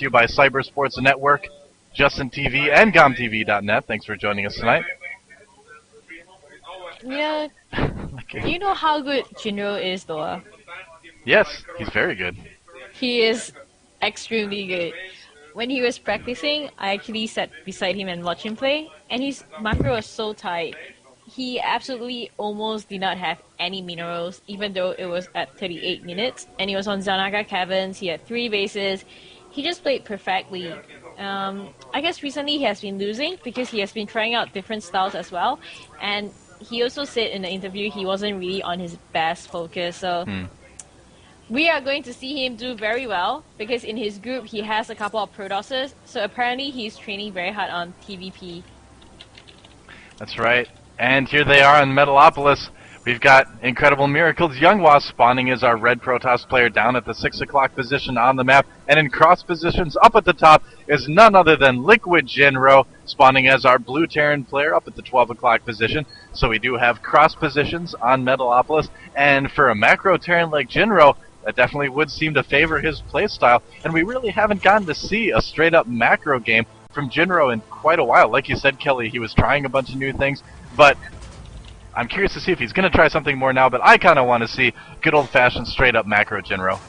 to you by CyberSportsNetwork, Justin TV, and GomTV.net. Thanks for joining us tonight. Yeah. Okay. Do you know how good Jinro is, though? Yes, he's very good. He is extremely good. When he was practicing, I actually sat beside him and watched him play, and his macro was so tight. He absolutely almost did not have any minerals, even though it was at 38 minutes, and he was on Zanaga Caverns. He had 3 bases. He just played perfectly. I guess recently he has been losing because he has been trying out different styles as well, and he also said in the interview he wasn't really on his best focus, so we are going to see him do very well because in his group he has a couple of Prodosses, so apparently he's training very hard on PvP. That's right. And here they are in Metalopolis. We've got Incredible Miracles IMYounghwa spawning as our red Protoss player down at the 6 o'clock position on the map. And in cross positions up at the top is none other than Liquid Jinro spawning as our blue Terran player up at the 12 o'clock position. So we do have cross positions on Metalopolis. And for a macro Terran like Jinro, that definitely would seem to favor his playstyle. And we really haven't gotten to see a straight up macro game from Jinro in quite a while. Like you said, Kelly, he was trying a bunch of new things, but I'm curious to see if he's going to try something more now, but I kind of want to see good old-fashioned straight-up macro Jinro.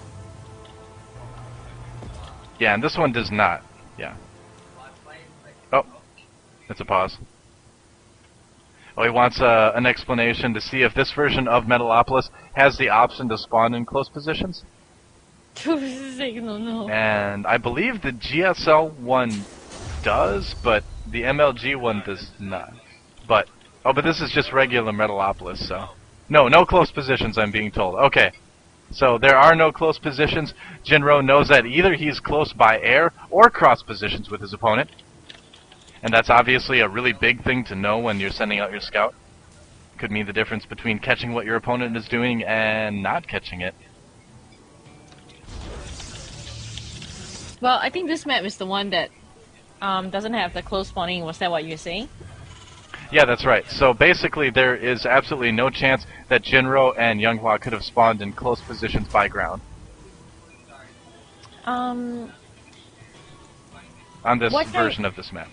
Yeah, and this one does not. Yeah. Oh, it's a pause. Oh, he wants an explanation to see if this version of Metalopolis has the option to spawn in close positions. No. And I believe the GSL one does, but the MLG one does not. But but this is just regular Metalopolis, so no close positions, I'm being told. Okay, so there are no close positions. Jinro knows that either he's close by air or cross positions with his opponent, and that's obviously a really big thing to know when you're sending out your scout. Could mean the difference between catching what your opponent is doing and not catching it. Well, I think this map is the one that doesn't have the close spawning. Was that what you're saying? Yeah, that's right. So basically there is absolutely no chance that Jinro and IMYounghwa could have spawned in close positions by ground. On this version of this map.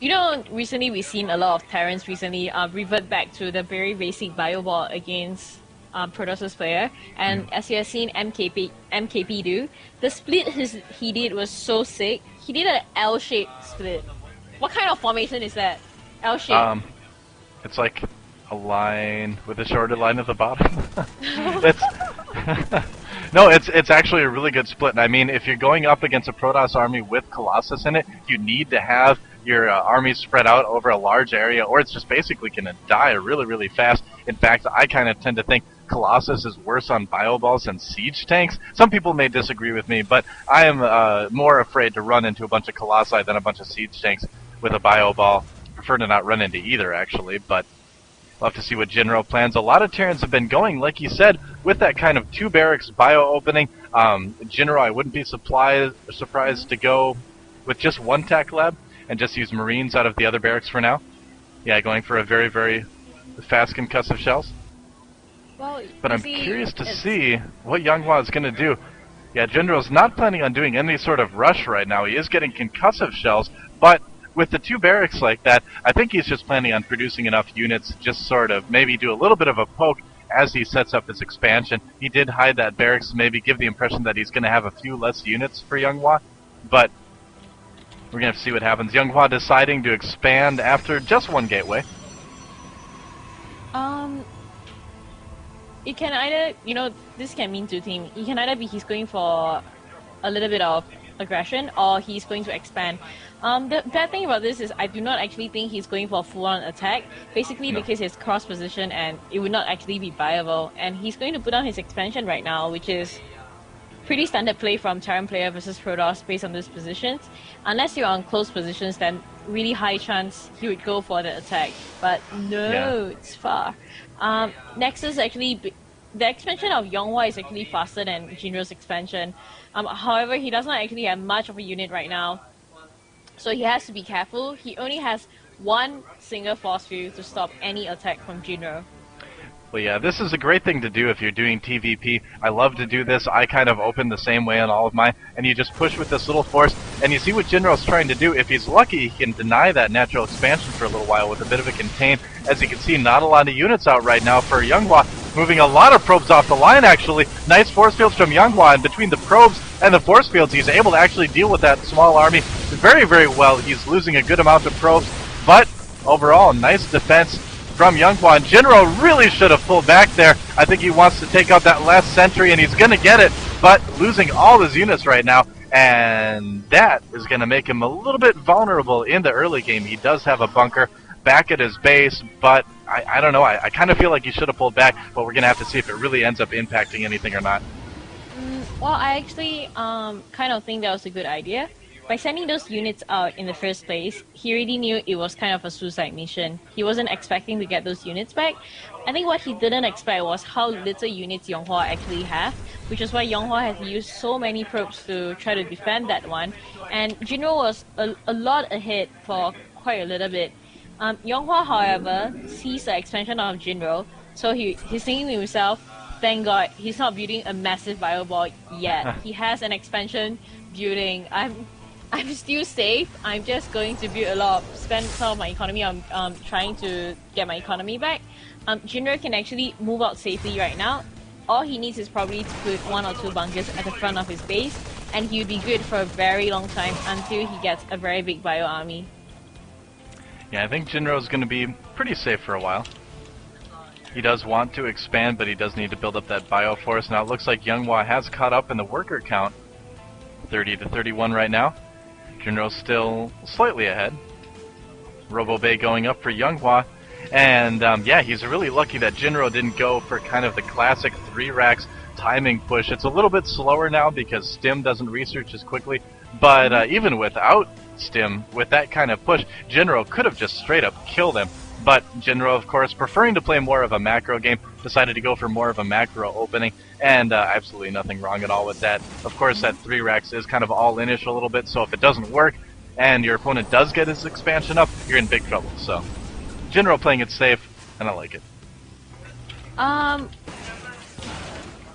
You know, recently we've seen a lot of Terrans recently revert back to the very basic bio ball against Protoss player, and as you have seen MKP do, the split he did was so sick. He did an L-shaped split. What kind of formation is that? L-shaped? It's like a line with a shorter line at the bottom. It's actually a really good split. And I mean, if you're going up against a Protoss army with Colossus in it, you need to have your armies spread out over a large area, or it's just basically going to die really, really fast. In fact, I kind of tend to think Colossus is worse on bio balls than siege tanks. Some people may disagree with me, but I am more afraid to run into a bunch of Colossi than a bunch of siege tanks with a bio ball. Prefer to not run into either, actually, but we'll have to see what Jinro plans. A lot of Terrans have been going, like you said, with that kind of 2 barracks bio opening. Jinro, I wouldn't be surprised to go with just 1 tac lab and just use Marines out of the other barracks for now. Yeah, going for a very, very fast concussive shells. Well, but I'm curious to see what IMYounghwa is going to do. Yeah, Jinro's not planning on doing any sort of rush right now. He is getting concussive shells, but with the 2 barracks like that, I think he's just planning on producing enough units, just sort of maybe do a little bit of a poke as he sets up his expansion. He did hide that barracks to maybe give the impression that he's going to have a few less units for IMYounghwa, but we're going to have to see what happens. IMYounghwa deciding to expand after just 1 gateway. It can either, this can mean 2 things. It can either be he's going for a little bit of aggression, or he's going to expand. The bad thing about this is I do not actually think he's going for a full-on attack, basically because he's cross-position and it would not actually be viable. And he's going to put on his expansion right now, which is pretty standard play from Terran player versus Protoss based on these positions. Unless you're on close positions, then really high chance he would go for the attack. But no, it's far. Nexus actually, the expansion of IMYounghwa is actually faster than Jinro's expansion. However, he does not actually have much of a unit right now, so he has to be careful. He only has 1 single force field to stop any attack from Jinro. Well, yeah, this is a great thing to do if you're doing TVP. I love to do this. I kind of open the same way on all of mine, and you just push with this little force, and you see what Jinro's trying to do. If he's lucky, he can deny that natural expansion for a little while with a bit of a contain. As you can see, not a lot of units out right now for IMYounghwa, moving a lot of probes off the line, actually. Nice force fields from IMYounghwa, and between the probes and the force fields, he's able to actually deal with that small army very, very well. He's losing a good amount of probes, but overall, nice defense from IMYounghwa, and Jinro really should have pulled back there. I think he wants to take out that last sentry, and he's going to get it, but losing all his units right now, and that is going to make him a little bit vulnerable in the early game. He does have a bunker back at his base, but I don't know. I kind of feel like he should have pulled back, but we're going to have to see if it really ends up impacting anything or not. Well, I actually kind of think that was a good idea. By sending those units out in the first place, he already knew it was kind of a suicide mission. He wasn't expecting to get those units back. I think what he didn't expect was how little units IMYounghwa actually have, which is why IMYounghwa has used so many probes to try to defend that one. And Jinro was a lot ahead for quite a little bit. IMYounghwa, however, sees the expansion of Jinro, so he's thinking to himself, thank God, he's not building a massive bio ball yet. He has an expansion building. I'm still safe. I'm just going to spend some of my economy on trying to get my economy back. Jinro can actually move out safely right now. All he needs is probably to put 1 or 2 bunkers at the front of his base, and he'll be good for a very long time until he gets a very big bio army. Yeah, I think Jinro's going to be pretty safe for a while. He does want to expand, but he does need to build up that bio force. Now it looks like IMYounghwa has caught up in the worker count. 30 to 31 right now. Jinro's still slightly ahead. Robo Bay going up for IMYounghwa. And yeah, he's really lucky that Jinro didn't go for kind of the classic 3 racks timing push. It's a little bit slower now because Stim doesn't research as quickly. But even without Stim, with that kind of push, Jinro could have just straight up killed him. But Jinro, of course, preferring to play more of a macro game, decided to go for more of a macro opening, and absolutely nothing wrong at all with that. Of course, that 3 racks is kind of all-in-ish a little bit, so if it doesn't work, and your opponent does get his expansion up, you're in big trouble. So, Jinro playing it safe, and I like it.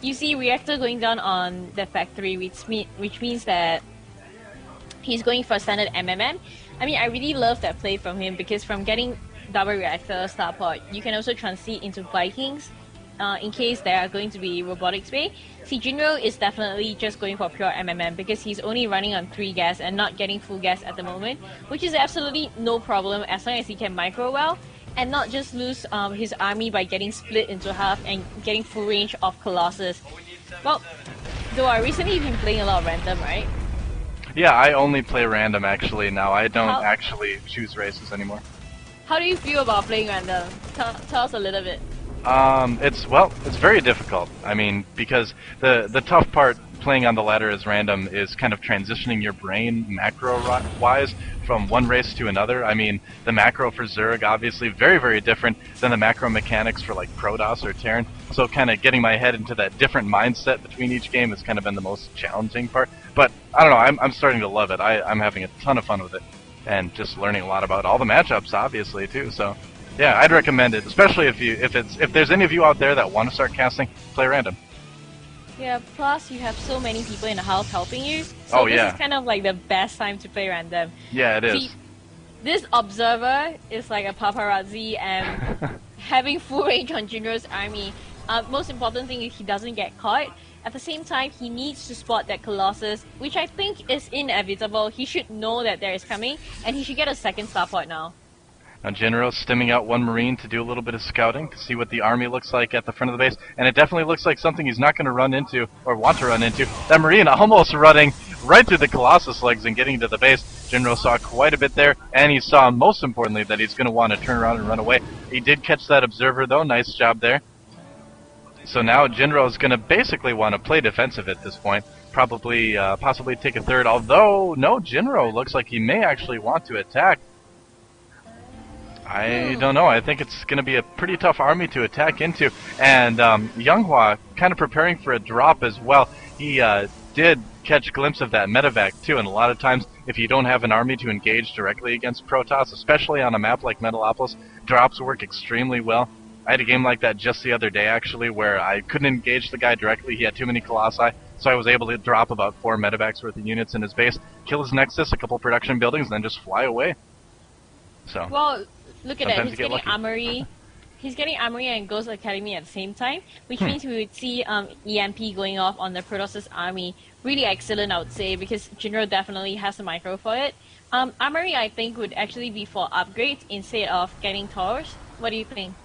You see Reactor going down on the factory, which means that he's going for standard MMM. I mean, I really love that play from him, because from getting double reactor starport, you can also transit into Vikings in case there are going to be robotics bay. See, Jinro is definitely just going for pure MMM because he's only running on 3 gas and not getting full gas at the moment, which is absolutely no problem as long as he can micro well and not just lose his army by getting split into half and getting full range of Colossus. Well, though I recently been playing a lot of random, right? Yeah, I only play random actually now. I don't actually choose races anymore. How do you feel about playing random? Tell us a little bit. It's very difficult. I mean, because the tough part playing on the ladder as random is kind of transitioning your brain macro-wise from one race to another. I mean, the macro for Zerg obviously very, very different than the macro mechanics for like Protoss or Terran. So kind of getting my head into that different mindset between each game has kind of been the most challenging part. But I don't know, I'm starting to love it. I'm having a ton of fun with it. And just learning a lot about all the matchups, obviously, too. So, yeah, I'd recommend it, especially if there's any of you out there that want to start casting, play random. Yeah, plus you have so many people in the house helping you. So this is kind of like the best time to play random. Yeah, it is. See, this observer is like a paparazzi and having full range on Jinro's army. Most important thing is he doesn't get caught. At the same time, he needs to spot that Colossus, which I think is inevitable. He should know that there is coming, and he should get a second starport now. Now Jinro stimming out 1 Marine to do a little bit of scouting, to see what the army looks like at the front of the base, and it definitely looks like something he's not going to run into, or want to run into. That Marine almost running right through the Colossus legs and getting to the base. Jinro saw quite a bit there, and he saw, most importantly, that he's going to want to turn around and run away. He did catch that Observer, though. Nice job there. So now Jinro is going to basically want to play defensive at this point. Probably, possibly take a third. Although, no, Jinro looks like he may actually want to attack. I don't know. I think it's going to be a pretty tough army to attack into. And IMYounghwa kind of preparing for a drop as well. He did catch a glimpse of that medevac too. And a lot of times, if you don't have an army to engage directly against Protoss, especially on a map like Metalopolis, drops work extremely well. I had a game like that just the other day, actually, where I couldn't engage the guy directly. He had too many Colossi, so I was able to drop about 4 medevacs worth of units in his base, kill his Nexus, a couple production buildings, and then just fly away. So. Well, look at that. Sometimes He's you get getting lucky. Armory. He's getting Armory and Ghost Academy at the same time, which means we would see EMP going off on the Protoss army. Really excellent, I would say, because Jinro definitely has a micro for it. Armory, I think, would actually be for upgrades instead of getting towers. What do you think?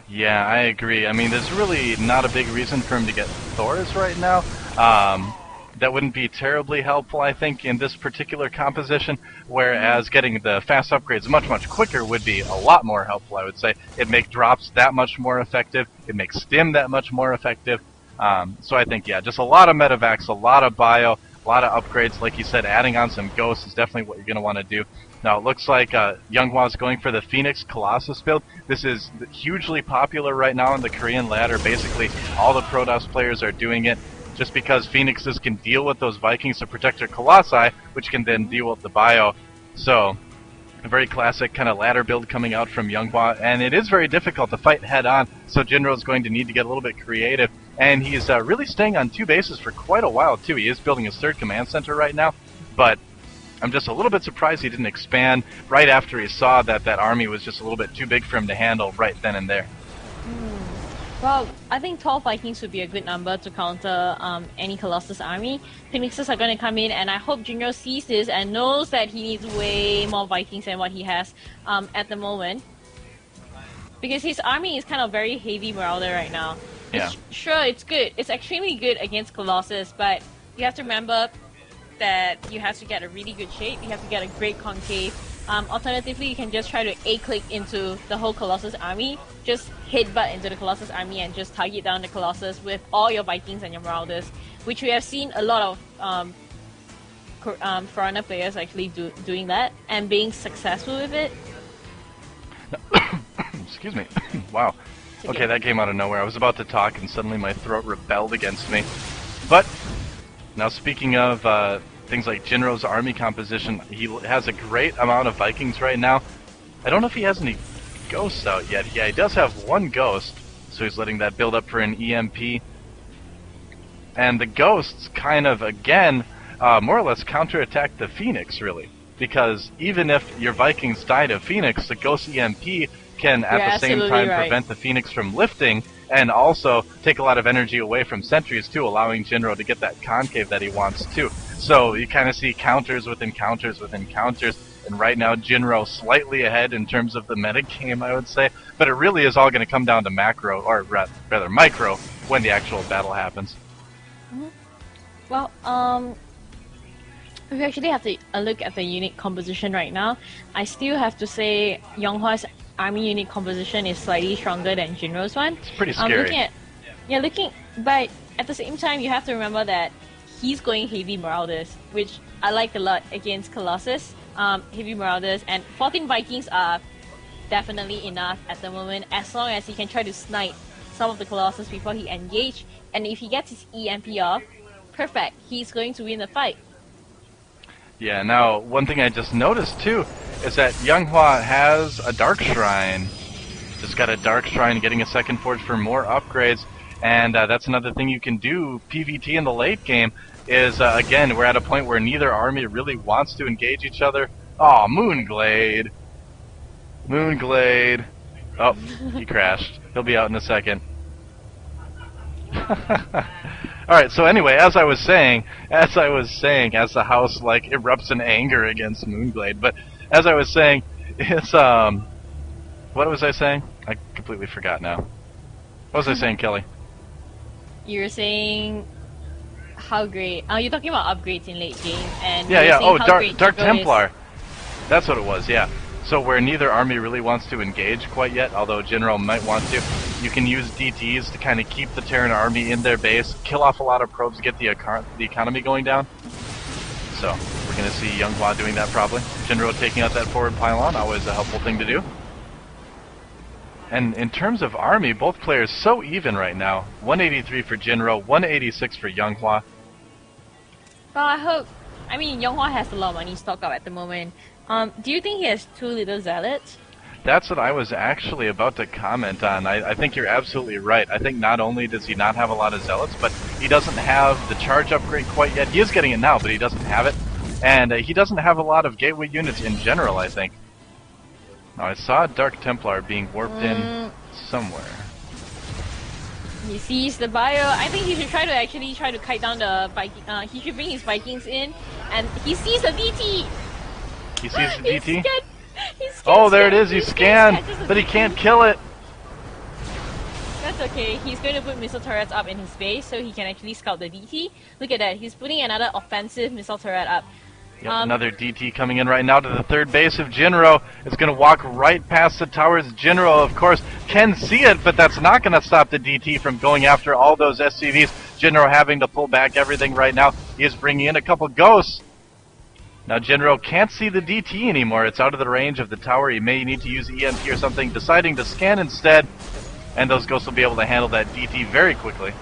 Yeah, I agree. I mean, there's really not a big reason for him to get Thors right now. That wouldn't be terribly helpful, I think, in this particular composition, whereas getting the fast upgrades much, much quicker would be a lot more helpful, I would say. It'd make drops that much more effective. It'd make stim that much more effective. So I think, yeah, just a lot of medevacs, a lot of bio, a lot of upgrades. Like you said, adding on some ghosts is definitely what you're going to want to do. Now, it looks like IMYounghwa is going for the Phoenix Colossus build. This is hugely popular right now in the Korean ladder. Basically, all the Protoss players are doing it, just because Phoenixes can deal with those Vikings to protect their Colossi, which can then deal with the bio. So, a very classic kind of ladder build coming out from IMYounghwa, and it is very difficult to fight head-on, so Jinro is going to need to get a little bit creative, and he's really staying on 2 bases for quite a while, too. He is building his 3rd command center right now, but I'm just a little bit surprised he didn't expand right after he saw that that army was just a little bit too big for him to handle right then and there. Well, I think 12 Vikings would be a good number to counter any Colossus army. Phoenixes are going to come in, and I hope Jinro sees this and knows that he needs way more Vikings than what he has at the moment. Because his army is kind of very heavy Marauder right now. Yeah. Sure, it's good. It's extremely good against Colossus, but you have to remember that you have to get a really good shape. You have to get a great concave. Alternatively, you can just try to A-click into the whole Colossus army, just headbutt into the Colossus army and just target down the Colossus with all your Vikings and your Marauders, which we have seen a lot of Foreigner players actually doing that and being successful with it. Excuse me. Wow. Okay, that came out of nowhere. I was about to talk and suddenly my throat rebelled against me. But, now speaking of things like Jinro's army composition, he has a great amount of Vikings right now. I don't know if he has any ghosts out yet. Yeah, he does have 1 ghost, so he's letting that build up for an EMP. And the ghosts kind of, again, more or less counterattack the Phoenix, really. Because even if your Vikings die to Phoenix, the ghost EMP can at the same time prevent the Phoenix from lifting, and also take a lot of energy away from sentries too, allowing Jinro to get that concave that he wants too. So you kind of see counters within counters within counters, and right now Jinro slightly ahead in terms of the meta game, I would say, but it really is all going to come down to macro, or rather micro, when the actual battle happens. Well, we actually have to look at the unit composition right now. I still have to say IMYounghwa's army unit composition is slightly stronger than Jinro's one. It's pretty scary. But at the same time, you have to remember that he's going heavy Marauders, which I like a lot against Colossus. Heavy Marauders and 14 Vikings are definitely enough at the moment, as long as he can try to snipe some of the Colossus before he engage. And if he gets his EMP off, perfect. He's going to win the fight. Yeah, now, one thing I just noticed too is that IMYounghwa has a Dark Shrine. Just got a Dark Shrine, getting a second forge for more upgrades, and that's another thing you can do PvT in the late game, is, again, we're at a point where neither army really wants to engage each other. Aw, Moonglade! Moonglade! Oh, he crashed. He'll be out in a second. Alright, so anyway, as I was saying, as the house, like, erupts in anger against Moonglade, but as I was saying, it's, what was I saying? I completely forgot now. What was I saying, Kelly? You were saying how great... you're talking about upgrades in late game, and... Yeah, oh, Dark Templar! That's what it was, yeah. So where neither army really wants to engage quite yet, although Jinro might want to, you can use DTs to kind of keep the Terran army in their base, kill off a lot of probes, get the economy going down. So, we're going to see IMYounghwa doing that probably. Jinro taking out that forward pylon, always a helpful thing to do. And in terms of army, both players so even right now. 183 for Jinro, 186 for IMYounghwa. Well, IMYounghwa has a lot of money stocked up at the moment. Do you think he has too little zealots? That's what I was actually about to comment on. I think you're absolutely right. I think not only does he not have a lot of zealots, but he doesn't have the charge upgrade quite yet. He is getting it now, but he doesn't have it. And he doesn't have a lot of gateway units in general, I think. Now, I saw a Dark Templar being warped in somewhere. He sees the bio. I think he should try to kite down the Viking. He should bring his Vikings in, and he sees the DT. He sees the DT? He's oh, there it is. He scanned, but he can't kill it. That's okay. He's going to put missile turrets up in his base so he can actually scout the DT. Look at that. He's putting another offensive missile turret up. Yep, another DT coming in right now to the third base of Jinro. It's going to walk right past the towers. Jinro, of course, can see it, but that's not going to stop the DT from going after all those SCVs. Jinro having to pull back everything right now. He is bringing in a couple ghosts. Now Jinro can't see the DT anymore. It's out of the range of the tower. He may need to use EMP or something, deciding to scan instead. And those ghosts will be able to handle that DT very quickly.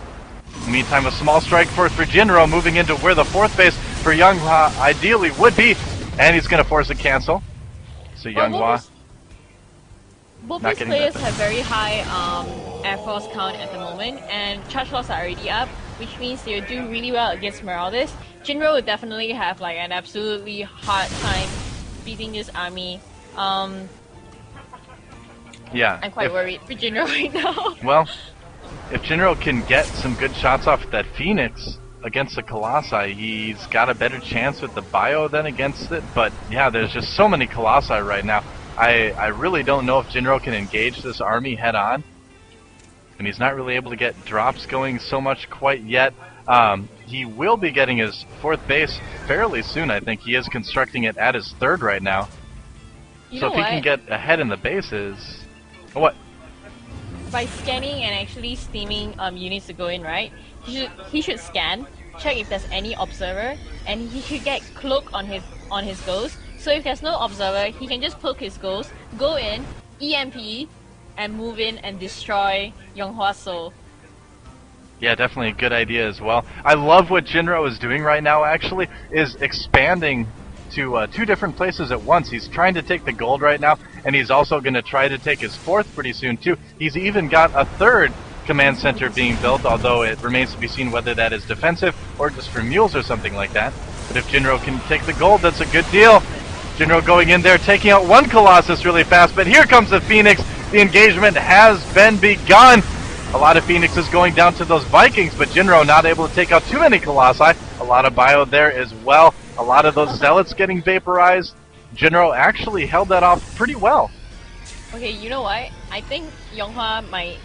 In the meantime, a small strike force for Jinro moving into where the fourth base for IMYounghwa ideally would be. And he's going to force a cancel. So IMYounghwa... Both these players have very high Air Force count at the moment, and charge loss are already up, which means they'll do really well against Marauders. Jinro would definitely have like an absolutely hard time beating this army. Yeah, I'm quite worried for Jinro right now. Well, if Jinro can get some good shots off that Phoenix against the Colossi, he's got a better chance with the bio than against it. But yeah, there's just so many Colossi right now. I really don't know if Jinro can engage this army head on. And he's not really able to get drops going so much quite yet. He will be getting his fourth base fairly soon, I think. He is constructing it at his third right now. So if he can get ahead in the bases... What? By scanning and actually steaming units to go in, right? He should scan, check if there's any observer, and he should get cloak on his ghost. So if there's no observer, he can just poke his ghost, go in, EMP, and move in and destroy IMYounghwa Seoul. Yeah, definitely a good idea as well. I love what Jinro is doing right now, actually, is expanding to two different places at once. He's trying to take the gold right now, and he's also going to try to take his fourth pretty soon, too. He's even got a third command center being built, although it remains to be seen whether that is defensive or just for mules or something like that. But if Jinro can take the gold, that's a good deal. Jinro going in there, taking out one Colossus really fast, but here comes the Phoenix. The engagement has been begun. A lot of Phoenixes going down to those Vikings, but Jinro not able to take out too many Colossi. A lot of bio there as well. A lot of those Zealots getting vaporized. Jinro actually held that off pretty well. Okay, you know what? I think IMYounghwa might...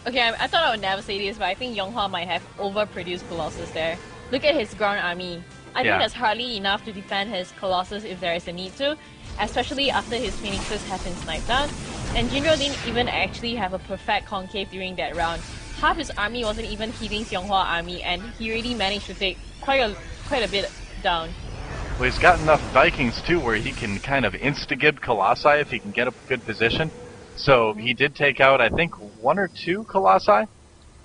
Okay, I thought I would never say this, but I think IMYounghwa might have overproduced Colossus there. Look at his ground army. I think that's hardly enough to defend his Colossus if there is a need to, especially after his Phoenixes have been sniped down. And Jinro didn't even actually have a perfect concave during that round. Half his army wasn't even hitting IMYounghwa army, and he really managed to take quite a bit down. Well, he's got enough Vikings too where he can kind of insta-gib Colossi if he can get a good position. So he did take out, I think, 1 or 2 Colossi.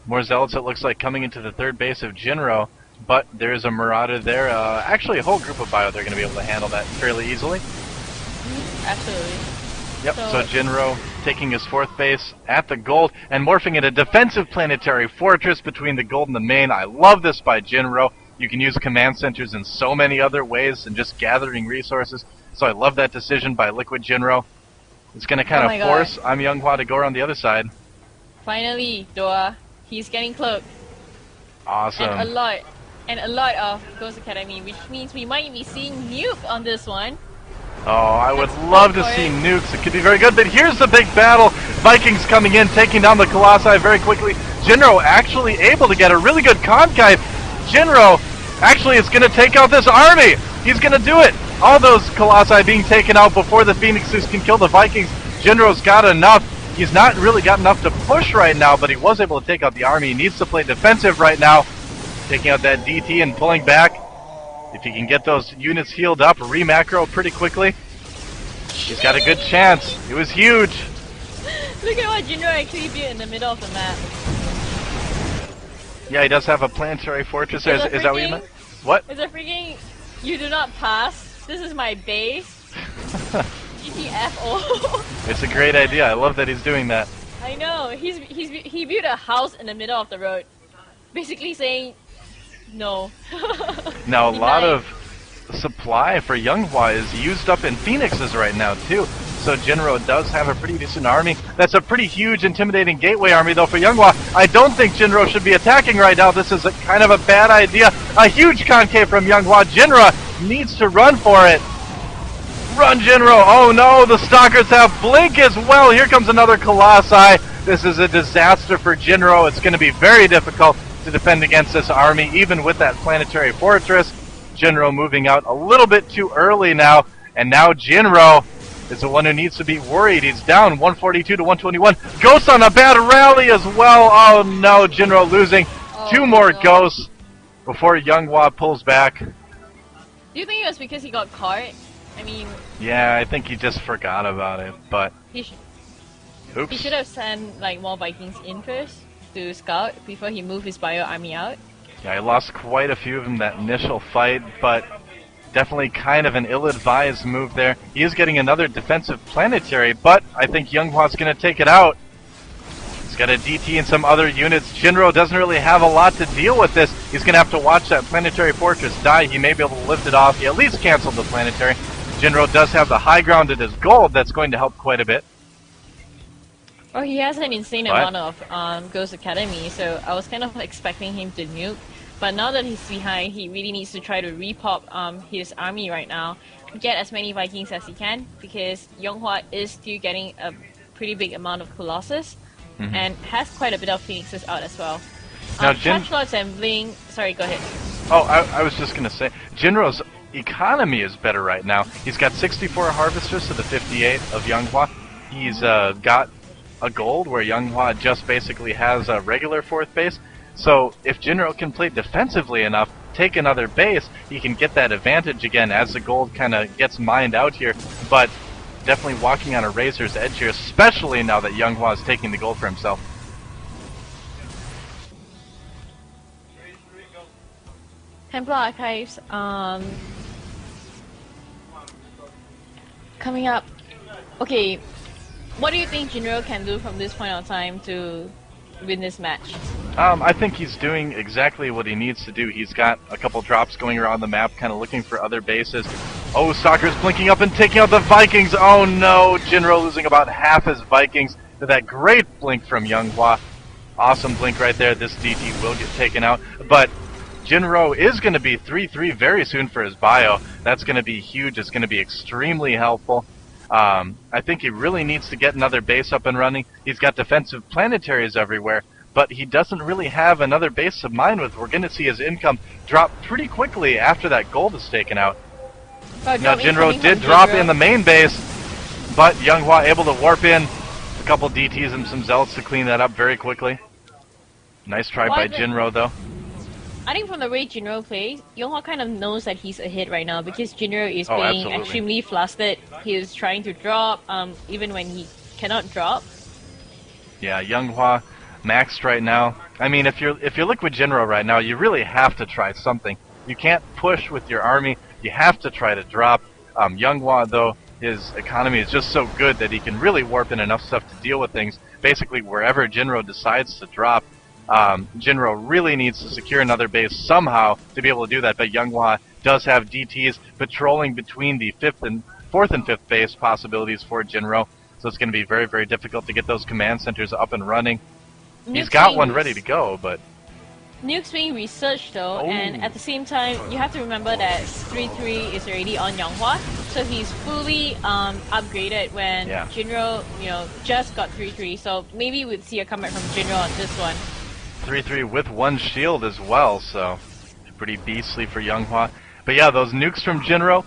More Zealots, it looks like, coming into the third base of Jinro. But there's a Marauder there. Actually, a whole group of bio, they're going to be able to handle that fairly easily. Absolutely. Yep, so Jinro taking his fourth base at the gold and morphing it a defensive planetary fortress between the gold and the main. I love this by Jinro. You can use command centers in so many other ways than just gathering resources. So I love that decision by Liquid Jinro. It's going to kind of force IMYounghwa to go around the other side. Finally, Doa. He's getting cloaked. Awesome. And a lot of Ghost Academy, which means we might be seeing Nuke on this one. Oh, I would love to see nukes. It could be very good, but here's the big battle. Vikings coming in, taking down the Colossi very quickly. Jinro actually able to get a really good concave. Jinro actually is going to take out this army. He's going to do it. All those Colossi being taken out before the Phoenixes can kill the Vikings. Jinro's got enough. He's not really got enough to push right now, but he was able to take out the army. He needs to play defensive right now. Taking out that DT and pulling back. If he can get those units healed up, re-macro pretty quickly, he's got a good chance. It was huge. Look at what Jinro actually built in the middle of the map. Yeah, he does have a planetary fortress. Is that what you meant? What? It's a freaking... You do not pass. This is my base. GTFO. It's a great idea. I love that he's doing that. I know. He built a house in the middle of the road, basically saying no. Now a lot Denied. of supply for IMYounghwa is used up in Phoenixes right now too. So Jinro does have a pretty decent army. That's a pretty huge, intimidating gateway army though for IMYounghwa. I don't think Jinro should be attacking right now. This is kind of a bad idea. A huge concave from IMYounghwa. Jinro needs to run for it. Run, Jinro! Oh no, the Stalkers have Blink as well. Here comes another Colossi. This is a disaster for Jinro. It's going to be very difficult to defend against this army, even with that planetary fortress. Jinro moving out a little bit too early now, and now Jinro is the one who needs to be worried. He's down 142 to 121. Ghosts on a bad rally as well. Oh no, Jinro losing two more Ghosts before IMYounghwa pulls back. Do you think it was because he got caught? I mean... Yeah, I think he just forgot about it, but... He Oops. should have sent like more Vikings in first to scout before he moved his bio army out. Yeah, he lost quite a few of them that initial fight, but definitely kind of an ill-advised move there. He is getting another defensive planetary, but I think IMYounghwa's going to take it out. He's got a DT and some other units. Jinro doesn't really have a lot to deal with this. He's going to have to watch that planetary fortress die. He may be able to lift it off. He at least canceled the planetary. Jinro does have the high ground at his gold. That's going to help quite a bit. Well, he has an insane amount of Ghost Academy, so I was kind of expecting him to nuke. But now that he's behind, he really needs to try to repop his army right now. Get as many Vikings as he can, because IMYounghwa is still getting a pretty big amount of Colossus, and has quite a bit of Phoenixes out as well. Now, Charge slots and Bling... Sorry, go ahead. Oh, I was just going to say, Jinro's economy is better right now. He's got 64 harvesters to the 58 of IMYounghwa. He's got a gold where IMYounghwa just basically has a regular 4th base. So if Jinro can play defensively enough, take another base, he can get that advantage again as the gold kind of gets mined out here. But definitely walking on a razor's edge here, especially now that IMYounghwa is taking the gold for himself. Templar Archives, coming up. Okay, what do you think Jinro can do from this point on time to win this match? I think he's doing exactly what he needs to do. He's got a couple drops going around the map, kind of looking for other bases. Oh, Stalker's blinking up and taking out the Vikings. Oh no, Jinro losing about half his Vikings to that great blink from IMYounghwa. Awesome blink right there. This DT will get taken out, but Jinro is going to be 3-3 very soon for his bio. That's going to be huge. It's going to be extremely helpful. I think he really needs to get another base up and running. He's got defensive planetaries everywhere, but he doesn't really have another base to mine with. We're going to see his income drop pretty quickly after that gold is taken out. Now Jinro did drop in the main base, but IMYounghwa able to warp in. A couple DTs and some Zealots to clean that up very quickly. Nice try by Jinro though. I think from the way Jinro plays, IMYounghwa kind of knows that he's ahead right now because Jinro is being extremely flustered. He is trying to drop, even when he cannot drop. Yeah, IMYounghwa maxed right now. I mean, if you're Liquid Jinro right now, you really have to try something. You can't push with your army. You have to try to drop. IMYounghwa though, his economy is just so good that he can really warp in enough stuff to deal with things. Basically, wherever Jinro decides to drop. Jinro really needs to secure another base somehow to be able to do that, but IMYounghwa does have DTs patrolling between the 4th and 5th base possibilities for Jinro, so it's going to be very, very difficult to get those command centers up and running. He's got one ready to go, but... Nuke's being researched though, and at the same time, you have to remember that 3-3 is already on IMYounghwa, so he's fully upgraded when Jinro, just got 3-3, so maybe we'd see a comeback from Jinro on this one. 3-3 with one shield as well, so pretty beastly for IMYounghwa. But yeah, those nukes from Jinro,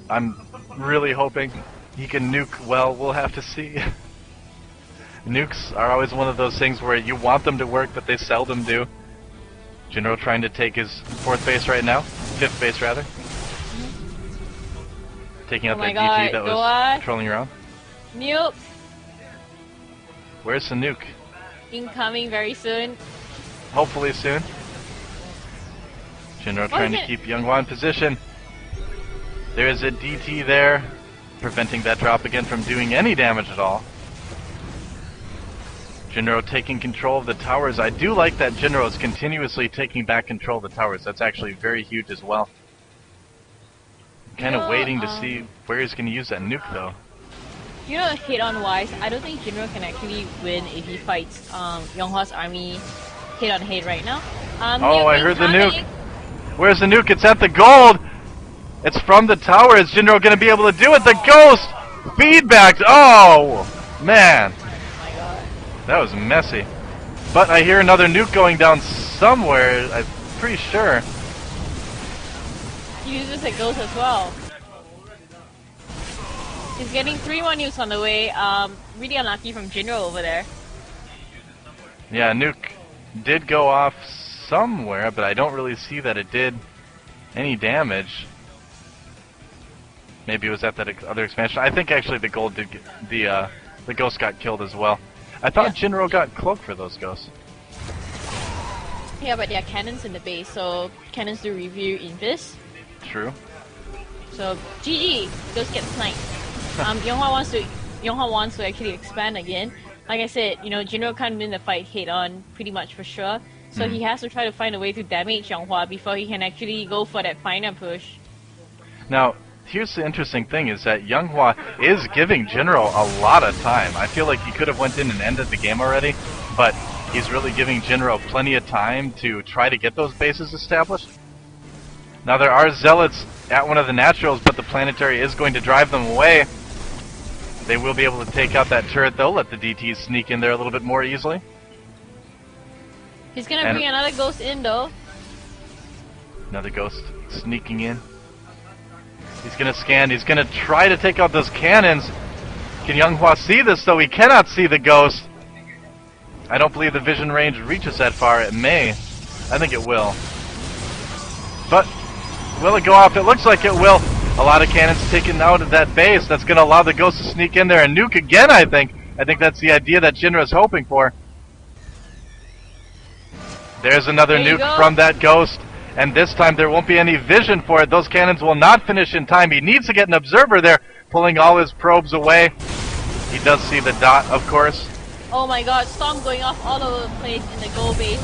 I'm really hoping he can nuke well. We'll have to see. Nukes are always one of those things where you want them to work, but they seldom do. Jinro trying to take his 4th base right now. 5th base, rather. Taking out that DT that was trolling around. Nuke! Where's the nuke? Incoming very soon. Hopefully soon. Jinro trying to keep IMYounghwa in position. There is a DT there. preventing that drop again from doing any damage at all. Jinro taking control of the towers. I do like that Jinro is continuously taking back control of the towers. That's actually very huge as well. Kind of waiting to see where he's going to use that nuke, though. You know, hit-on wise, I don't think Jinro can actually win if he fights Younghwa's army hit-on-hit right now. Oh, I heard the nuke. Where's the nuke? It's at the gold. It's from the tower. Is Jinro going to be able to do it? The ghost feedback. Oh, man. Oh my god. That was messy. But I hear another nuke going down somewhere. I'm pretty sure. He uses a ghost as well. He's getting 3 more nukes on the way. Really unlucky from Jinro over there. Yeah, nuke did go off somewhere, but I don't really see that it did any damage. Maybe it was at that other expansion. I think actually the gold did get, the ghost got killed as well. I thought Jinro got cloaked for those ghosts. Yeah, but there are cannons in the base, so cannons do review invis. True. So GG, ghost gets sniped. Younghwa wants to actually expand again. Like I said, you know, Jinro can't win the fight head on pretty much for sure. So he has to try to find a way to damage Younghwa before he can actually go for that final push. Now, here's the interesting thing is that Younghwa is giving Jinro a lot of time. I feel like he could have went in and ended the game already, but he's really giving Jinro plenty of time to try to get those bases established. Now there are zealots at one of the naturals, but the planetary is going to drive them away. They will be able to take out that turret though, let the DTs sneak in there a little bit more easily. He's gonna bring another ghost in though. Another ghost sneaking in. He's gonna scan, he's gonna try to take out those cannons. Can Younghwa see this though? He cannot see the ghost. I don't believe the vision range reaches that far. It may. I think it will. But will it go off? It looks like it will. A lot of cannons taken out of that base. That's going to allow the ghost to sneak in there and nuke again, I think. I think that's the idea that Jinro is hoping for. There's another nuke from that ghost. And this time there won't be any vision for it. Those cannons will not finish in time. He needs to get an observer there, pulling all his probes away. He does see the dot, of course. Oh my god, storm going off all over the place in the gold base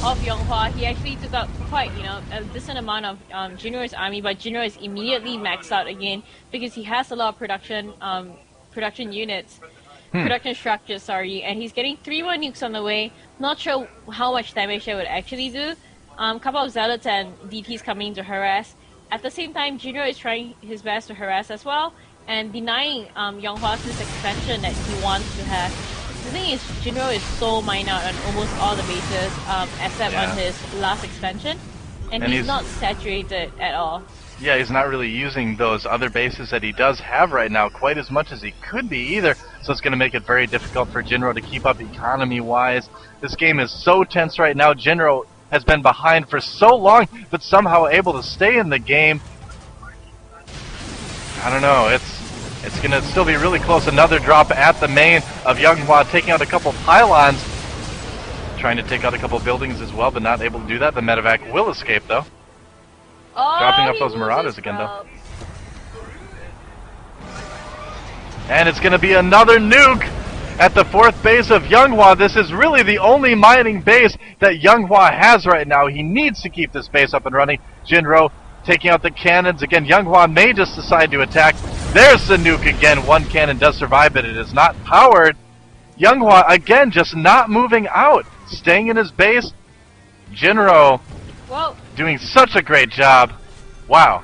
of Younghwa. He actually took out quite, you know, a decent amount of Jinro's army, but Jinro is immediately maxed out again because he has a lot of production units, production structures, sorry, and he's getting 3 more nukes on the way. Not sure how much damage that would actually do. Couple of zealots and DTs coming to harass. At the same time, Jinro is trying his best to harass as well and denying Younghwa this expansion that he wants to have. The thing is, Jinro is so mined out on almost all the bases, except on his last expansion, and he's not saturated at all. Yeah, he's not really using those other bases that he does have right now quite as much as he could be either, so it's going to make it very difficult for Jinro to keep up economy-wise. This game is so tense right now. Jinro has been behind for so long, but somehow able to stay in the game. I don't know, it's going to still be really close. Another drop at the main of Younghwa, taking out a couple pylons. Trying to take out a couple buildings as well, but not able to do that. The medevac will escape, though. Dropping off those marauders again, though. And it's going to be another nuke at the 4th base of Younghwa. This is really the only mining base that Younghwa has right now. He needs to keep this base up and running. Jinro taking out the cannons. Again, Younghwa may just decide to attack. There's the nuke again. One cannon does survive, but it is not powered. Younghwa, again, just not moving out. Staying in his base. Jinro doing such a great job. Wow.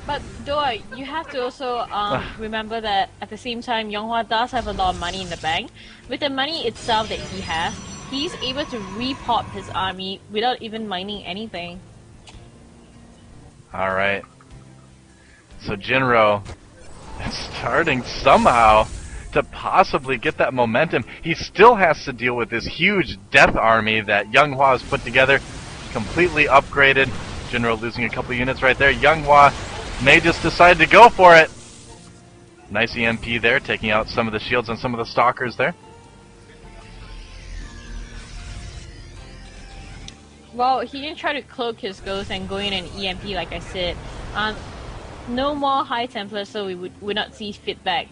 But Doi, you have to also remember that at the same time, Younghwa does have a lot of money in the bank. With the money itself that he has, he's able to repop his army without even mining anything. Alright. So Jinro is starting somehow to possibly get that momentum. He still has to deal with this huge death army that Younghwa has put together, completely upgraded. Jinro losing a couple units right there. Younghwa may just decide to go for it. Nice EMP there, taking out some of the shields and some of the stalkers there. Well, he didn't try to cloak his ghost and go in and EMP like I said. no more High Templars, so we would not see feedback.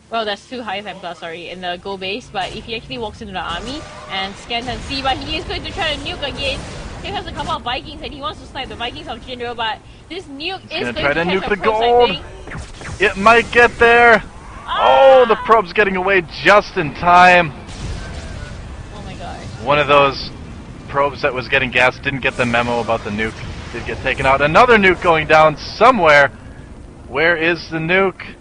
Well, there's 2 High Templars, sorry, in the Go base, but if he actually walks into the army and scans and see, but he is going to try to nuke again. Here comes a couple of Vikings, and he wants to snipe the Vikings of Jinro, but this nuke is going to try to catch nuke the probes, gold. It might get there. Oh, the probe's getting away just in time. Oh my god. One of those probes that was getting gassed didn't get the memo about the nuke. Did get taken out. Another nuke going down somewhere. Where is the nuke?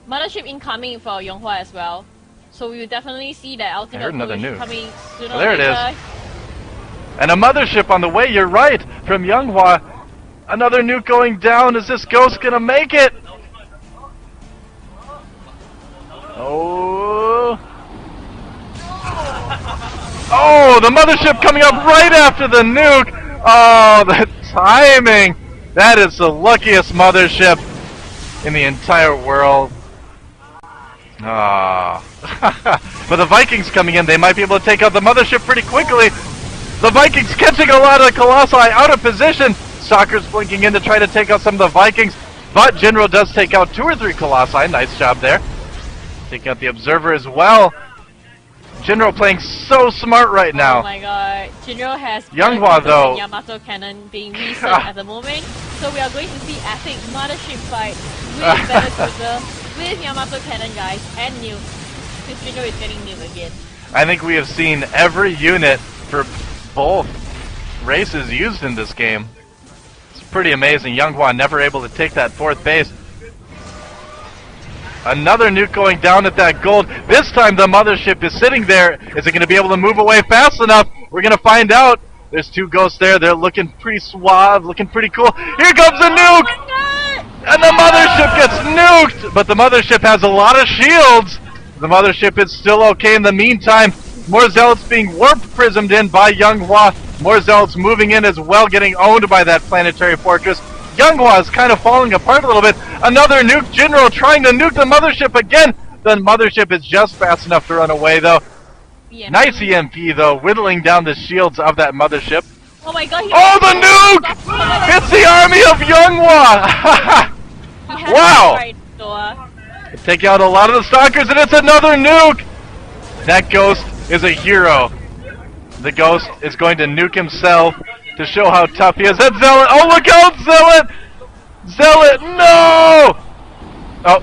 Mothership incoming for Yonghwa as well. So we will definitely see that ultimate I heard another nuke. coming sooner Oh, there or it later. is. And a mothership on the way, you're right, from Younghwa. Another nuke going down. Is this Ghost gonna make it? Oh. Oh, the mothership coming up right after the nuke. Oh, the timing. That is the luckiest mothership in the entire world. Ah. But the Vikings coming in, they might be able to take out the mothership pretty quickly. The Vikings catching a lot of the Colossi out of position. Stalker's blinking in to try to take out some of the Vikings. But Jinro does take out 2 or 3 Colossi. Nice job there. Taking out the Observer as well. Jinro playing so smart right now. Oh my god. Jinro has Younghwa though. Yamato Cannon being reset at the moment. So we are going to see epic mothership fight with Battlecruiser, with Yamato Cannon guys, and nuke. Because Jinro is getting nuke again. I think we have seen every unit for both races used in this game. It's pretty amazing. Younghwa never able to take that 4th base. Another nuke going down at that gold. This time the mothership is sitting there. Is it going to be able to move away fast enough? We're going to find out. There's 2 ghosts there. They're looking pretty suave, looking pretty cool. Here comes a nuke! And the mothership gets nuked! But the mothership has a lot of shields. The mothership is still okay in the meantime. More Zealots being warp-prismed in by Younghwa. More Zealots moving in as well, getting owned by that planetary fortress. Younghwa is kind of falling apart a little bit. Another nuke. Jinro trying to nuke the mothership again. The mothership is just fast enough to run away, though. EMP. Nice EMP, though, whittling down the shields of that mothership. Oh my god. Oh, the nuke! It's the army of Younghwa! Wow! Take out a lot of the Stalkers, and it's another nuke! That Ghost is a hero. The Ghost is going to nuke himself to show how tough he is. That Zealot! Oh, look out, Zealot! Zealot, no! Oh,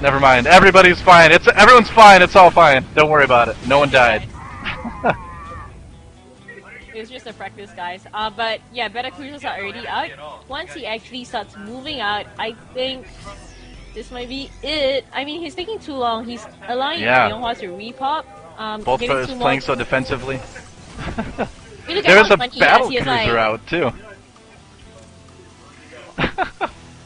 never mind. Everybody's fine. Everyone's fine. It's all fine. Don't worry about it. No one died. It was just a practice, guys. But yeah, Battlecruisers are already out. Once he actually starts moving out, I think this might be it. I mean, he's taking too long. He's allowing Younghwa to repop. Both players playing so defensively. There's a Battlecruiser out, too.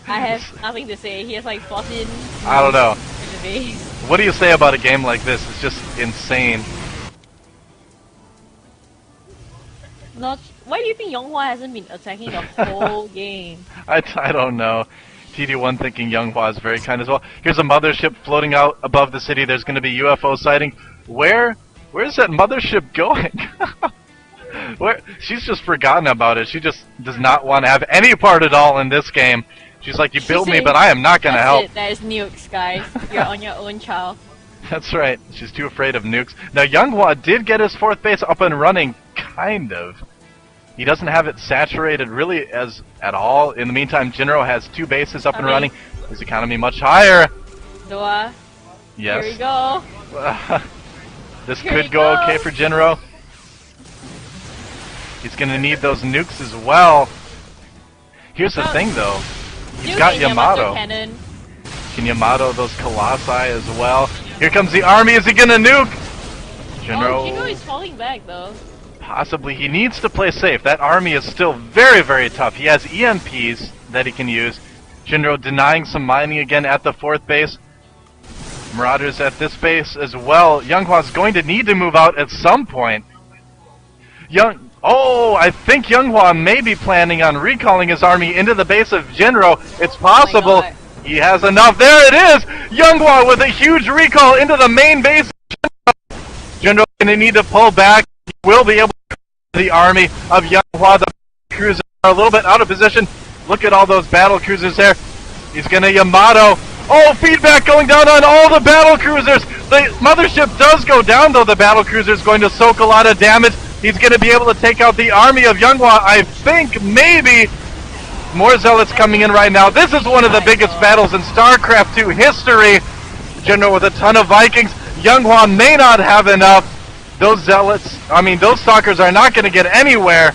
I have nothing to say. He has like 14. I don't know. In the base. What do you say about a game like this? It's just insane. Why do you think Younghwa hasn't been attacking the whole game? I don't know. TD1 thinking Younghwa is very kind as well. Here's a mothership floating out above the city. There's going to be UFO sighting. Where's that mothership going? She's just forgotten about it. She just does not want to have any part at all in this game. She's like, you build me, but I am not going to help. That is nukes, guys. You're on your own, child. That's right. She's too afraid of nukes. Now, Younghwa did get his 4th base up and running, kind of. He doesn't have it saturated really at all. In the meantime, Jinro has 2 bases up and running. His economy much higher. Doa. Yes. Here we go. This could go okay for Jinro. He's going to need those nukes as well. Here's the thing, though. He's got Yamato. Cannon. Can Yamato those Colossi as well? Here comes the army. Is he going to nuke? Jinro. Oh, Jinro is falling back, though. Possibly. He needs to play safe. That army is still very, very tough. He has EMPs that he can use. Jinro denying some mining again at the 4th base. Marauders at this base as well. Younghwa's going to need to move out at some point. Oh, I think Younghwa may be planning on recalling his army into the base of Jinro. It's possible. He has enough. There it is! Younghwa with a huge recall into the main base of Jinro. Jinro's going to need to pull back. He will be able to the army of Younghwa. The cruisers are a little bit out of position. Look at all those battle cruisers there. He's gonna Yamato. Oh, feedback going down on all the battle cruisers. The mothership does go down, though. The battle cruiser is going to soak a lot of damage. He's going to be able to take out the army of IMYounghwa. I think maybe more zealots coming in right now. This is one of the biggest battles in StarCraft 2 history. Jinro with a ton of Vikings. IMYounghwa may not have enough. Those zealots, those stalkers are not going to get anywhere.